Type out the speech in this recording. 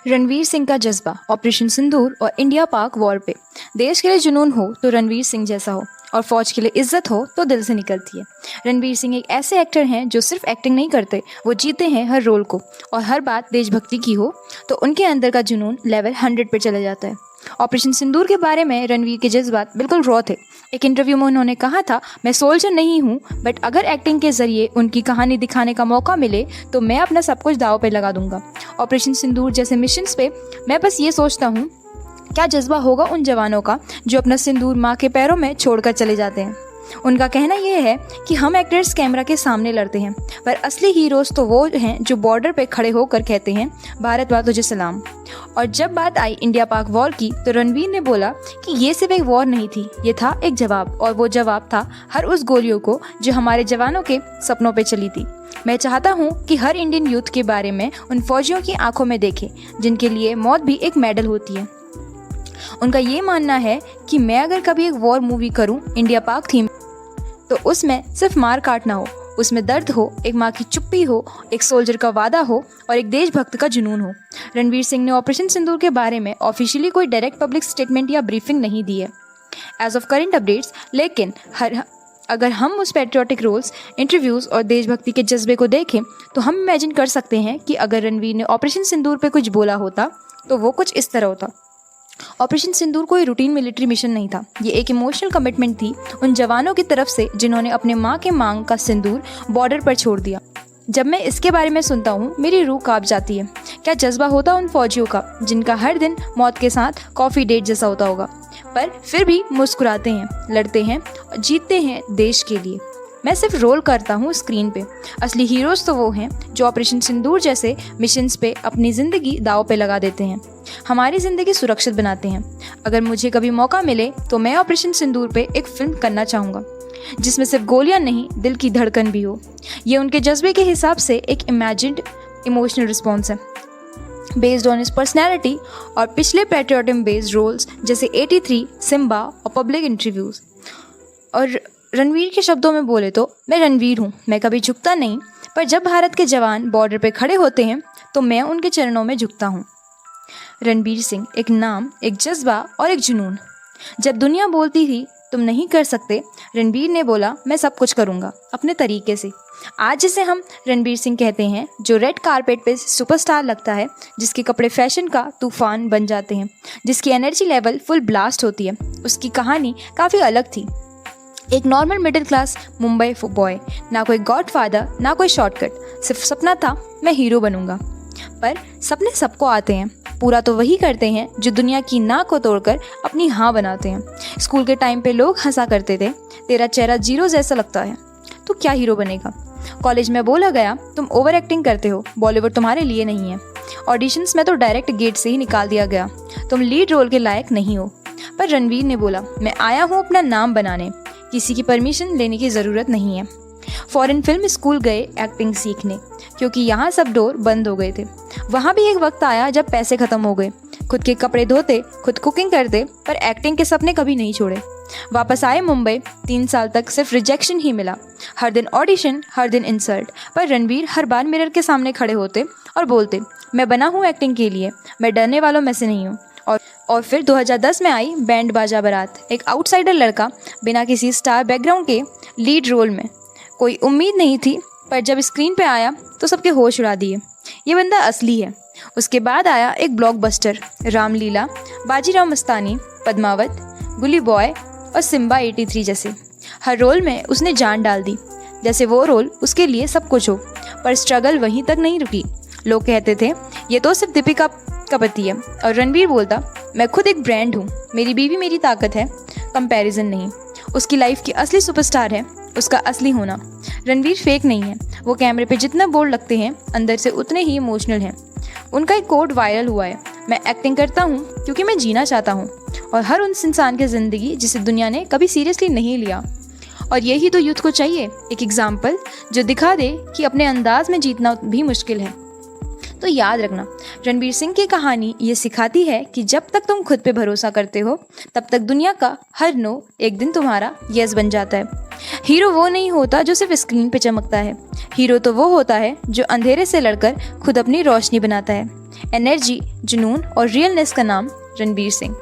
रणवीर सिंह का जज्बा, ऑपरेशन सिंदूर और इंडिया पाक वॉर पे। देश के लिए जुनून हो तो रणवीर सिंह जैसा हो, और फौज के लिए इज्जत हो तो दिल से निकलती है। रणवीर सिंह एक ऐसे एक्टर हैं जो सिर्फ एक्टिंग नहीं करते, वो जीते हैं हर रोल को। और हर बात देशभक्ति की हो तो उनके अंदर का जुनून लेवल 100 पे चला जाता है। ऑपरेशन सिंदूर के बारे में रणवीर के जज्बात बिल्कुल रॉ थे। एक इंटरव्यू में उन्होंने कहा था, मैं सोल्जर नहीं हूँ, बट अगर एक्टिंग के जरिए उनकी कहानी दिखाने का मौका मिले तो मैं अपना सब कुछ दाव पे लगा दूंगा। ऑपरेशन सिंदूर जैसे मिशंस पे मैं बस ये सोचता हूँ, क्या जज्बा होगा उन जवानों का जो अपना सिंदूर माँ के पैरों में छोड़कर चले जाते हैं। उनका कहना यह है कि हम एक्टर्स कैमरा के सामने लड़ते हैं, पर असली हीरोज तो वो हैं जो बॉर्डर पे खड़े होकर कहते हैं, भारत माँ तुझे सलाम। और जब बात आई इंडिया पाक वॉर की तो रणवीर ने बोला कि ये सिर्फ एक वॉर नहीं थी, ये था एक जवाब, और वो जवाब था हर उस गोलियों को जो हमारे जवानों के सपनों पे चली थी। मैं चाहता हूँ कि हर इंडियन यूथ के बारे में उन फौजियों की आंखों में देखे जिनके लिए मौत भी एक मेडल होती है। उनका ये मानना है कि मैं अगर कभी एक वॉर मूवी करूँ इंडिया पाक थीम, तो उसमें सिर्फ मार काट ना हो, उसमें दर्द हो, एक माँ की चुप्पी हो, एक सोल्जर का वादा हो और एक देशभक्त का जुनून हो। रणवीर सिंह ने ऑपरेशन सिंदूर के बारे में ऑफिशियली कोई डायरेक्ट पब्लिक स्टेटमेंट या ब्रीफिंग नहीं दी है एज ऑफ करेंट अपडेट्स, लेकिन अगर हम उस पेट्रियोटिक रोल्स, इंटरव्यूज़ और देशभक्ति के जज्बे को देखें तो हम इमेजिन कर सकते हैं कि अगर रणवीर ने ऑपरेशन सिंदूर पे कुछ बोला होता तो वो कुछ इस तरह होता। ऑपरेशन सिंदूर कोई रूटीन मिलिट्री मिशन नहीं था, ये एक इमोशनल कमिटमेंट थी उन जवानों की तरफ से जिन्होंने अपने माँ के मांग का सिंदूर बॉर्डर पर छोड़ दिया। जब मैं इसके बारे में सुनता हूँ मेरी रूह कांप जाती है। क्या जज्बा होता उन फौजियों का जिनका हर दिन मौत के साथ कॉफ़ी डेट जैसा होता होगा, पर फिर भी मुस्कुराते हैं, लड़ते हैं और जीतते हैं देश के लिए। मैं सिर्फ रोल करता हूँ स्क्रीन पे, असली हीरोज़ तो वो हैं जो ऑपरेशन सिंदूर जैसे मिशंस पे अपनी ज़िंदगी दाव पे लगा देते हैं, हमारी ज़िंदगी सुरक्षित बनाते हैं। अगर मुझे कभी मौका मिले तो मैं ऑपरेशन सिंदूर पे एक फ़िल्म करना चाहूँगा जिसमें सिर्फ गोलियाँ नहीं, दिल की धड़कन भी हो। ये उनके जज्बे के हिसाब से एक इमेजिन्ड इमोशनल रिस्पॉन्स है बेस्ड ऑन हिज पर्सनैलिटी और पिछले पेट्रियोटिज्म बेस्ड रोल्स जैसे 83, सिम्बा और पब्लिक इंटरव्यूज़। और रणवीर के शब्दों में बोले तो मैं रणवीर हूँ, मैं कभी झुकता नहीं, पर जब भारत के जवान बॉर्डर पे खड़े होते हैं तो मैं उनके चरणों में झुकता हूँ। रणवीर सिंह, एक नाम, एक जज्बा और एक जुनून। जब दुनिया बोलती थी तुम नहीं कर सकते, रणवीर ने बोला मैं सब कुछ करूँगा अपने तरीके से। आज जिसे हम रणवीर सिंह कहते हैं, जो रेड कारपेट पे सुपरस्टार लगता है, जिसके कपड़े फैशन का तूफान बन जाते हैं, जिसकी एनर्जी लेवल फुल ब्लास्ट होती है, उसकी कहानी काफ़ी अलग थी। एक normal middle class Mumbai boy, ना कोई गॉडफादर ना कोई शॉर्टकट, सिर्फ सपना था मैं हीरो बनूंगा। पर सपने सबको आते हैं, पूरा तो वही करते हैं जो दुनिया की ना को तोड़कर अपनी हाँ बनाते हैं। स्कूल के टाइम पे लोग हंसा करते थे, तेरा चेहरा जीरो जैसा लगता है, तो क्या हीरो बनेगा। कॉलेज में बोला गया तुम ओवर एक्टिंग करते हो, बॉलीवुड तुम्हारे लिए नहीं है। ऑडिशंस में तो डायरेक्ट गेट से ही निकाल दिया गया, तुम लीड रोल के लायक नहीं हो। पर रणवीर ने बोला मैं आया हूँ अपना नाम बनाने, किसी की परमिशन लेने की ज़रूरत नहीं है। फॉरेन फिल्म स्कूल गए एक्टिंग सीखने, क्योंकि यहाँ सब डोर बंद हो गए थे। वहाँ भी एक वक्त आया जब पैसे ख़त्म हो गए, खुद के कपड़े धोते, खुद कुकिंग करते, पर एक्टिंग के सपने कभी नहीं छोड़े। वापस आए मुंबई, 3 साल तक सिर्फ रिजेक्शन ही मिला, हर दिन ऑडिशन, हर दिन इंसल्ट। पर रणवीर हर बार मिरर के सामने खड़े होते और बोलते मैं बना हूँ एक्टिंग के लिए, मैं डरने वालों में से नहीं हूँ। और फिर 2010 में आई बैंड बाजा बारात, एक आउटसाइडर लड़का बिना किसी स्टार बैकग्राउंड के लीड रोल में। कोई उम्मीद नहीं थी, पर जब स्क्रीन पे आया तो सबके होश उड़ा दिए, ये बंदा असली है। उसके बाद आया एक ब्लॉकबस्टर, रामलीला, बाजीराव मस्तानी, पद्मावत, गुली बॉय और सिम्बा 83 जैसे। हर रोल में उसने जान डाल दी, जैसे वो रोल उसके लिए सब कुछ हो। पर स्ट्रगल वहीं तक नहीं रुकी। लोग कहते थे ये तो सिर्फ दीपिका का पति है, और रणवीर बोलता मैं खुद एक ब्रांड हूँ, मेरी बीवी मेरी ताकत है, कंपैरिजन नहीं। उसकी लाइफ की असली सुपरस्टार है उसका असली होना। रणवीर फेक नहीं है, वो कैमरे पे जितना बोल्ड लगते हैं अंदर से उतने ही इमोशनल हैं। उनका एक कोट वायरल हुआ है, मैं एक्टिंग करता हूँ क्योंकि मैं जीना चाहता हूँ, और हर उस इंसान की ज़िंदगी जिसे दुनिया ने कभी सीरियसली नहीं लिया। और यही तो यूथ को चाहिए, एक एग्जाम्पल जो दिखा दे कि अपने अंदाज में जीतना भी मुश्किल है। तो याद रखना, रणवीर सिंह की कहानी ये सिखाती है कि जब तक तुम खुद पे भरोसा करते हो तब तक दुनिया का हर नो एक दिन तुम्हारा यस बन जाता है। हीरो वो नहीं होता जो सिर्फ स्क्रीन पे चमकता है, हीरो तो वो होता है जो अंधेरे से लड़कर खुद अपनी रोशनी बनाता है। एनर्जी, जुनून और रियलनेस का नाम रणवीर सिंह।